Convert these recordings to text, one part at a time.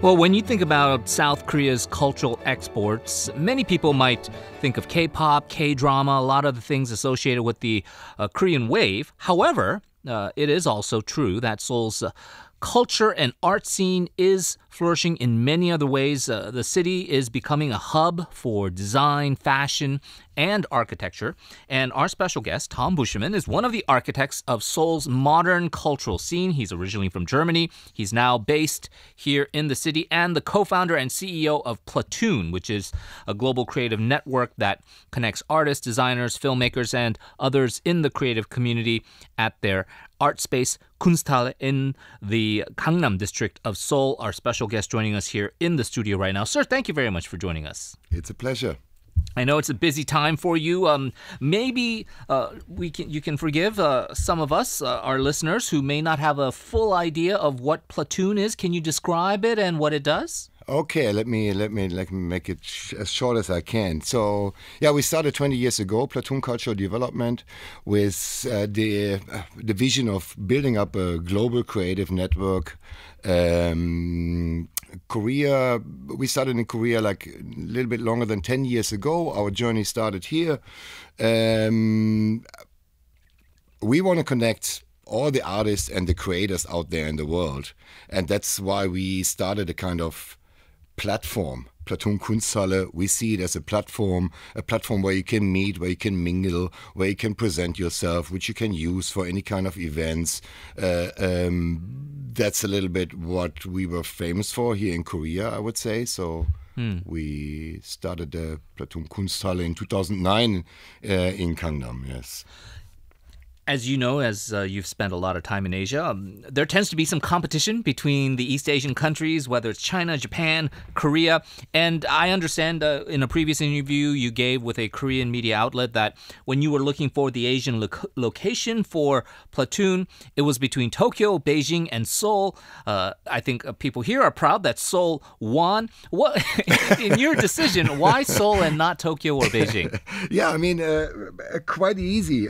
Well, when you think about South Korea's cultural exports, many people might think of K-pop, K-drama, a lot of the things associated with the Korean wave. However, it is also true that Seoul's culture and art scene is flourishing in many other ways. The city is becoming a hub for design, fashion, and architecture. And our special guest, Tom Bueschemann, is one of the architects of Seoul's modern cultural scene. He's originally from Germany. He's now based here in the city and the co-founder and CEO of Platoon, which is a global creative network that connects artists, designers, filmmakers, and others in the creative community at their art space Kunsthalle in the Gangnam district of Seoul. Our special guest joining us here in the studio right now. Sir, thank you very much for joining us. It's a pleasure. I know it's a busy time for you. Maybe you can forgive some of us, our listeners, who may not have a full idea of what Platoon is. Can you describe it and what it does? Okay, let me make it as short as I can. So, yeah, we started 20 years ago, Platoon Cultural Development, with the vision of building up a global creative network. Korea, we started in Korea like a little bit longer than 10 years ago. Our journey started here. We want to connect all the artists and the creators out there in the world. And that's why we started a kind of platform, Platoon Kunsthalle. We see it as a platform where you can meet, where you can mingle, where you can present yourself, which you can use for any kind of events. That's a little bit what we were famous for here in Korea, I would say. So we started the Platoon Kunsthalle in 2009 in Gangnam, yes. As you know, as you've spent a lot of time in Asia, there tends to be some competition between the East Asian countries, whether it's China, Japan, Korea. And I understand in a previous interview you gave with a Korean media outlet that when you were looking for the Asian location for Platoon, it was between Tokyo, Beijing, and Seoul. I think people here are proud that Seoul won. What, in your decision, why Seoul and not Tokyo or Beijing? Yeah, I mean, quite easy.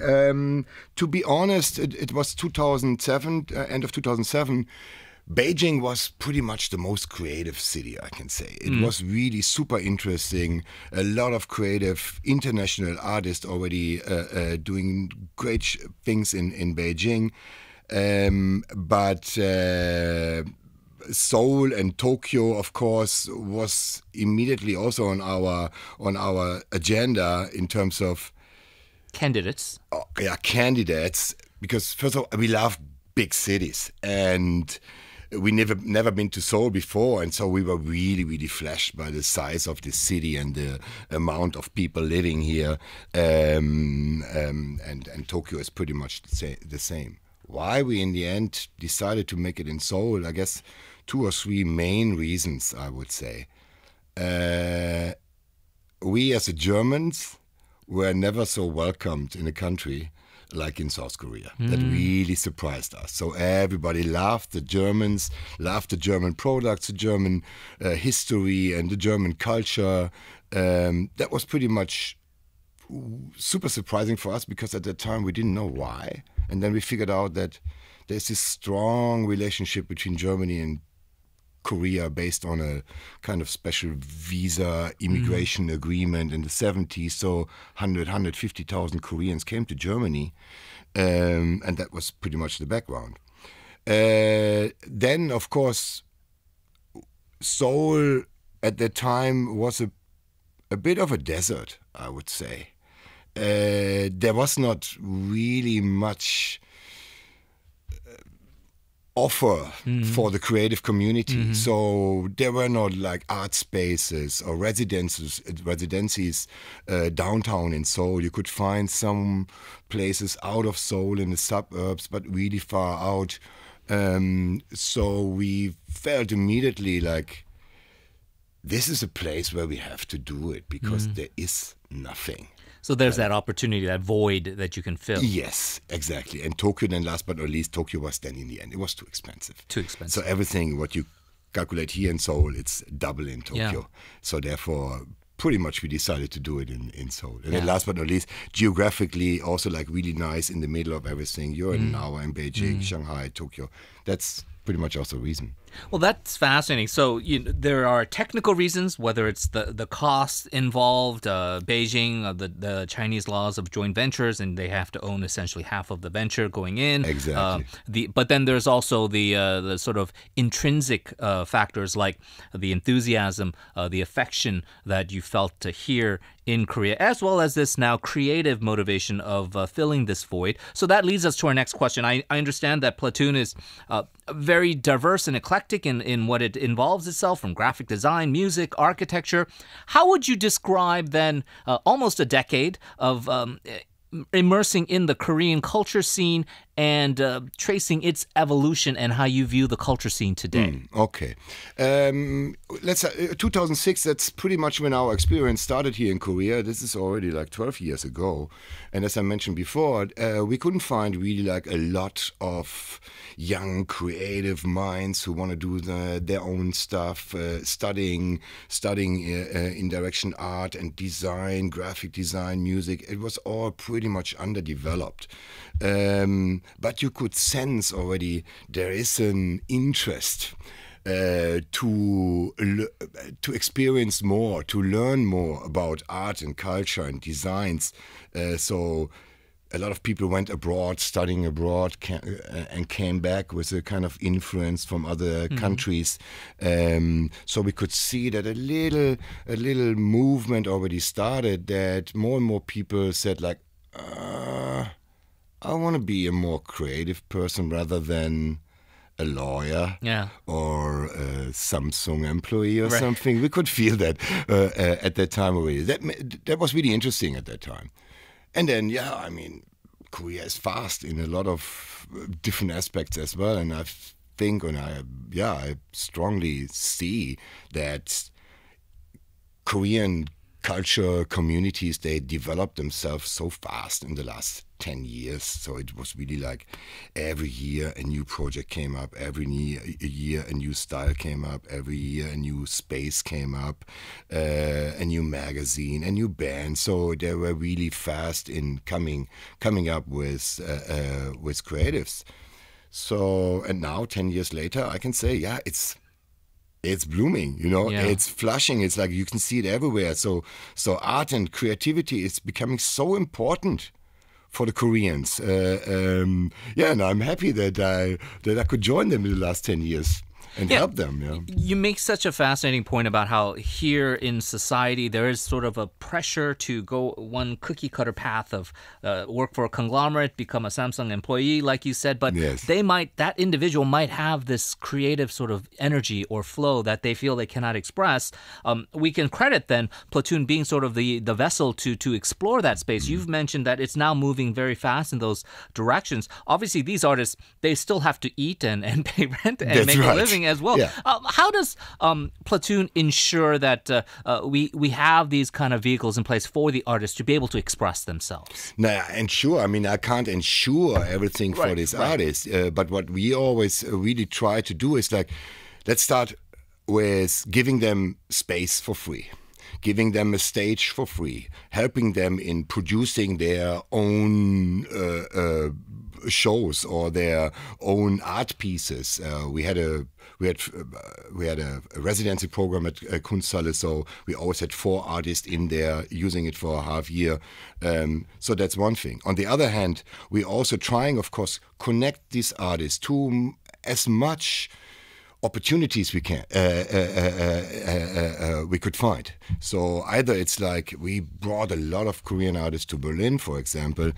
To be honest, it was 2007, end of 2007. Beijing was pretty much the most creative city, I can say. It was really super interesting. A lot of creative international artists already doing great things in Beijing. But Seoul and Tokyo, of course, was immediately also on our agenda in terms of candidates. Oh, yeah, candidates. Because first of all, we love big cities, and we never been to Seoul before, and so we were really flashed by the size of the city and the amount of people living here. And Tokyo is pretty much the same. Why we in the end decided to make it in Seoul? I guess 2 or 3 main reasons, I would say. We as Germans were never so welcomed in a country like in South Korea. That really surprised us. So everybody loved the Germans, loved the German products, the German history and the German culture. That was pretty much super surprising for us because at that time we didn't know why. And then we figured out that there's this strong relationship between Germany and Korea based on a kind of special visa immigration agreement in the 70s. So 150,000 Koreans came to Germany, and that was pretty much the background. Then, of course, Seoul at that time was a bit of a desert, I would say. There was not really much offer for the creative community. So there were not like art spaces or residencies downtown in Seoul. You could find some places out of Seoul in the suburbs, but really far out. So we felt immediately like this is a place where we have to do it because there is nothing. So there's that opportunity, that void that you can fill. Yes, exactly. And Tokyo, then last but not least, Tokyo was then in the end. It was too expensive. Too expensive. So everything, what you calculate here in Seoul, it's double in Tokyo. Yeah. So therefore, pretty much we decided to do it in Seoul. And then last but not least, geographically also like really nice in the middle of everything. You're an hour in Beijing, Shanghai, Tokyo. That's pretty much also the reason. Well, that's fascinating. So there are technical reasons, whether it's the cost involved, Beijing, the Chinese laws of joint ventures, and they have to own essentially half of the venture going in. Exactly. But then there's also the sort of intrinsic factors like the enthusiasm, the affection that you felt here in Korea, as well as this now creative motivation of filling this void. So that leads us to our next question. I understand that Platoon is very diverse and eclectic in what it involves itself, from graphic design, music, architecture. How would you describe then almost a decade of immersing in the Korean culture scene and tracing its evolution and how you view the culture scene today? Okay. Let's 2006, that's pretty much when our experience started here in Korea. This is already like 12 years ago. And as I mentioned before, we couldn't find really like a lot of young creative minds who want to do their own stuff, studying in direction art and design, graphic design, music. It was all pretty much underdeveloped. But you could sense already there is an interest to experience more, to learn more about art and culture and designs. So a lot of people went abroad, studying abroad, and came back with a kind of influence from other countries. So we could see that a little movement already started, that more and more people said like, I want to be a more creative person rather than a lawyer or a Samsung employee or something. We could feel that at that time already. That was really interesting at that time. And then, I mean, Korea is fast in a lot of different aspects as well. And I think, and I strongly see that Korean culture communities, they developed themselves so fast in the last 10 years. So it was really like every year a new project came up, every year a new style came up, every year a new space came up, a new magazine, a new band. So they were really fast in coming up with creatives. So, and now 10 years later, I can say, it's blooming, it's flushing. It's like you can see it everywhere. So art and creativity is becoming so important for the Koreans. And I'm happy that I could join them in the last 10 years and help them. You make such a fascinating point about how here in society there is sort of a pressure to go one cookie cutter path of work for a conglomerate, become a Samsung employee, like you said, but that individual might have this creative sort of energy or flow that they feel they cannot express. We can credit then Platoon being sort of the vessel to explore that space. You've mentioned that it's now moving very fast in those directions. Obviously, these artists, they still have to eat and pay rent and make a living as well. How does Platoon ensure that we have these kind of vehicles in place for the artists to be able to express themselves? Ensure. I mean, I can't ensure everything for these artists, but what we always really try to do is like, let's start with giving them space for free, giving them a stage for free, helping them in producing their own shows or their own art pieces. We had a residency program at Kunsthalle, so we always had 4 artists in there using it for a half year. So that's one thing. On the other hand, we also trying, of course, connect these artists to as much opportunities we could find. So either it's like we brought a lot of Korean artists to Berlin, for example,